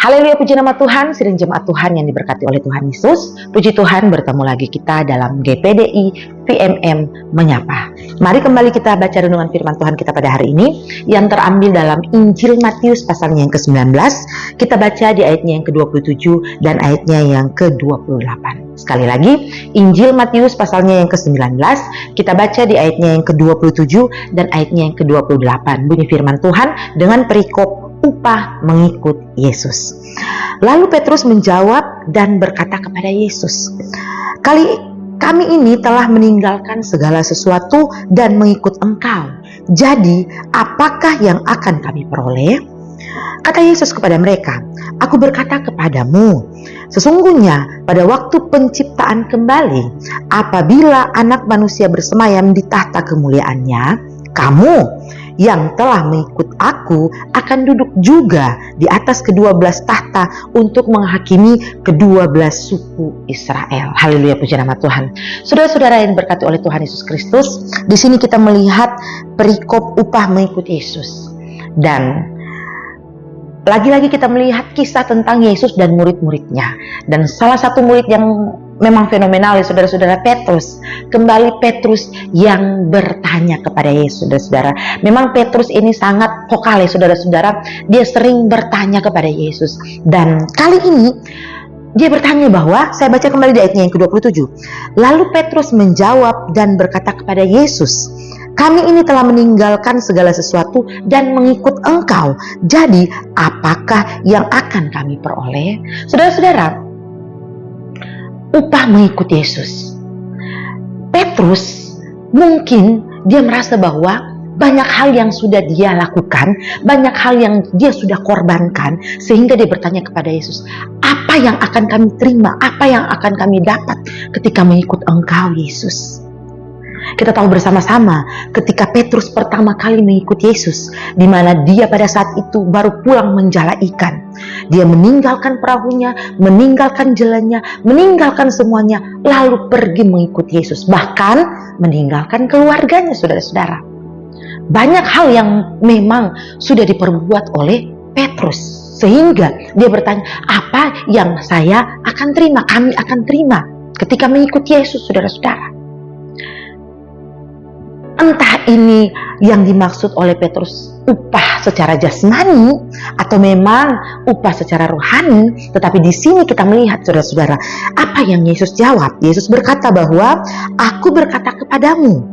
Haleluya, puji nama Tuhan, sidang jemaat Tuhan yang diberkati oleh Tuhan Yesus. Puji Tuhan, bertemu lagi kita dalam GPDI PMM Menyapa. Mari kembali kita baca renungan firman Tuhan kita pada hari ini yang terambil dalam Injil Matius pasalnya yang ke-19. Kita baca di ayatnya yang ke-27 dan ayatnya yang ke-28. Sekali lagi, Injil Matius pasalnya yang ke-19, kita baca di ayatnya yang ke-27 dan ayatnya yang ke-28. Bunyi firman Tuhan dengan perikop upah mengikut Yesus. Lalu Petrus menjawab dan berkata kepada Yesus, kami ini telah meninggalkan segala sesuatu dan mengikut Engkau. Jadi, apakah yang akan kami peroleh? Kata Yesus kepada mereka, Aku berkata kepadamu, sesungguhnya pada waktu penciptaan kembali, apabila Anak Manusia bersemayam di tahta kemuliaannya, kamu yang telah mengikut Aku akan duduk juga di atas ke-12 tahta untuk menghakimi ke-12 suku Israel. Haleluya, puji nama Tuhan. Saudara-saudara yang diberkati oleh Tuhan Yesus Kristus, di sini kita melihat perikop upah mengikut Yesus. Dan lagi-lagi kita melihat kisah tentang Yesus dan murid-muridnya. Dan salah satu murid yang memang fenomenal ya saudara-saudara, Petrus. Kembali Petrus yang bertanya kepada Yesus, saudara-saudara. Memang Petrus ini sangat vokal ya saudara-saudara. Dia sering bertanya kepada Yesus. Dan kali ini dia bertanya bahwa, saya baca kembali di ayatnya yang ke-27. Lalu Petrus menjawab dan berkata kepada Yesus, kami ini telah meninggalkan segala sesuatu dan mengikut Engkau. Jadi, apakah yang akan kami peroleh? Saudara-saudara, upah mengikut Yesus. Petrus mungkin dia merasa bahwa banyak hal yang sudah dia lakukan, banyak hal yang dia sudah korbankan, sehingga dia bertanya kepada Yesus, apa yang akan kami terima, apa yang akan kami dapat ketika mengikut Engkau, Yesus? Kita tahu bersama-sama ketika Petrus pertama kali mengikut Yesus, di mana dia pada saat itu baru pulang menjala ikan. Dia meninggalkan perahunya, meninggalkan jalannya, meninggalkan semuanya, lalu pergi mengikut Yesus. Bahkan meninggalkan keluarganya, saudara-saudara. Banyak hal yang memang sudah diperbuat oleh Petrus, sehingga dia bertanya, apa yang saya akan terima, kami akan terima ketika mengikut Yesus, saudara-saudara. Entah ini yang dimaksud oleh Petrus upah secara jasmani atau memang upah secara rohani, tetapi di sini kita melihat saudara-saudara apa yang Yesus jawab. Yesus berkata bahwa Aku berkata kepadamu,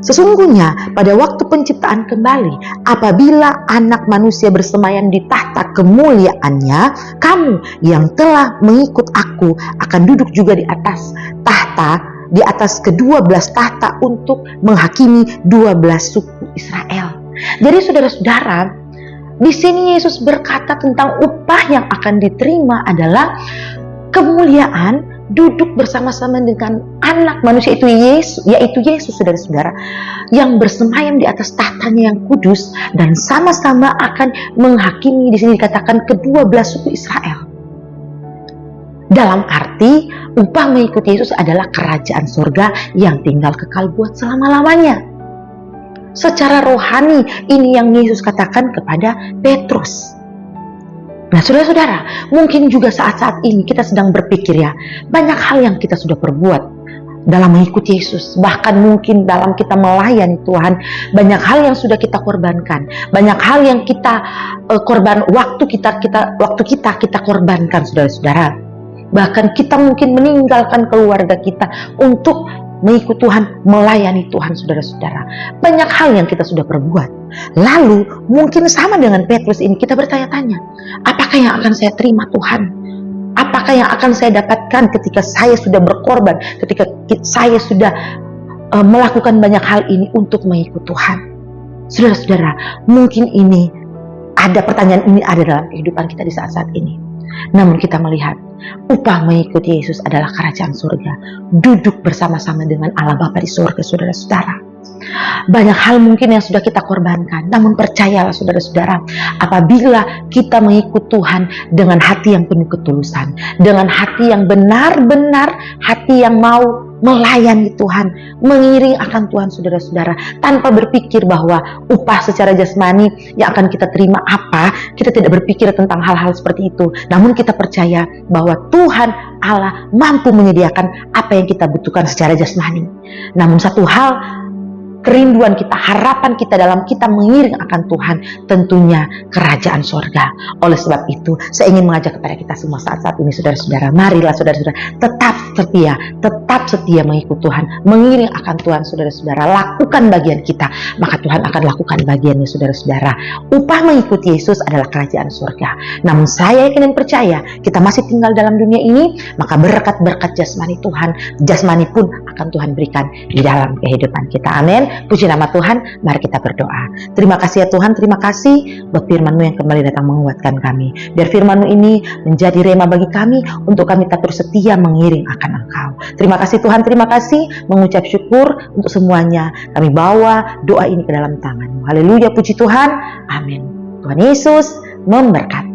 sesungguhnya pada waktu penciptaan kembali, apabila Anak Manusia bersemayam di tahta kemuliaannya, kamu yang telah mengikut Aku akan duduk juga di atas tahta, di atas ke-12 tahta untuk menghakimi 12 suku Israel. Jadi saudara-saudara, di sini Yesus berkata tentang upah yang akan diterima adalah kemuliaan, duduk bersama-sama dengan Anak Manusia itu Yesus, yaitu Yesus, saudara-saudara, yang bersemayam di atas tahtanya yang kudus dan sama-sama akan menghakimi, di sini dikatakan ke-12 suku Israel. Dalam arti, upah mengikuti Yesus adalah kerajaan surga yang tinggal kekal buat selama-lamanya. Secara rohani, ini yang Yesus katakan kepada Petrus. Nah, saudara-saudara, mungkin juga saat-saat ini kita sedang berpikir ya, banyak hal yang kita sudah perbuat dalam mengikuti Yesus. Bahkan mungkin dalam kita melayani Tuhan, banyak hal yang sudah kita korbankan. Banyak hal yang kita waktu kita korbankan, saudara-saudara. Bahkan kita mungkin meninggalkan keluarga kita untuk mengikut Tuhan, melayani Tuhan, saudara-saudara. Banyak hal yang kita sudah perbuat. Lalu mungkin sama dengan Petrus ini, kita bertanya-tanya, apakah yang akan saya terima Tuhan? Apakah yang akan saya dapatkan ketika saya sudah berkorban, ketika saya sudah melakukan banyak hal ini untuk mengikut Tuhan? Saudara-saudara, mungkin ini ada pertanyaan ini ada dalam kehidupan kita di saat-saat ini. Namun kita melihat upah mengikuti Yesus adalah kerajaan surga, duduk bersama-sama dengan Allah Bapa di surga, saudara-saudara. Banyak hal mungkin yang sudah kita korbankan, namun percayalah saudara-saudara, apabila kita mengikut Tuhan dengan hati yang penuh ketulusan, dengan hati yang benar-benar, hati yang mau melayani Tuhan, mengiring akan Tuhan saudara-saudara, tanpa berpikir bahwa upah secara jasmani yang akan kita terima apa. Kita tidak berpikir tentang hal-hal seperti itu, namun kita percaya bahwa Tuhan Allah mampu menyediakan apa yang kita butuhkan secara jasmani. Namun satu hal, kerinduan kita, harapan kita dalam kita mengiring akan Tuhan, tentunya kerajaan sorga. Oleh sebab itu, saya ingin mengajak kepada kita semua saat-saat ini, saudara-saudara, marilah saudara-saudara tetap setia mengikut Tuhan, mengiring akan Tuhan, saudara-saudara. Lakukan bagian kita, maka Tuhan akan lakukan bagiannya, saudara-saudara. Upah mengikuti Yesus adalah kerajaan sorga. Namun saya yakin dan percaya, kita masih tinggal dalam dunia ini, maka berkat-berkat jasmani Tuhan, jasmani pun akan Tuhan berikan di dalam kehidupan kita. Amin. Puji nama Tuhan, mari kita berdoa. Terima kasih ya Tuhan, terima kasih buat firman-Mu yang kembali datang menguatkan kami. Biar firman-Mu ini menjadi rema bagi kami, untuk kami tetap setia mengiring akan Engkau. Terima kasih Tuhan, terima kasih, mengucap syukur untuk semuanya. Kami bawa doa ini ke dalam tangan-Mu. Haleluya, puji Tuhan, amin. Tuhan Yesus memberkati.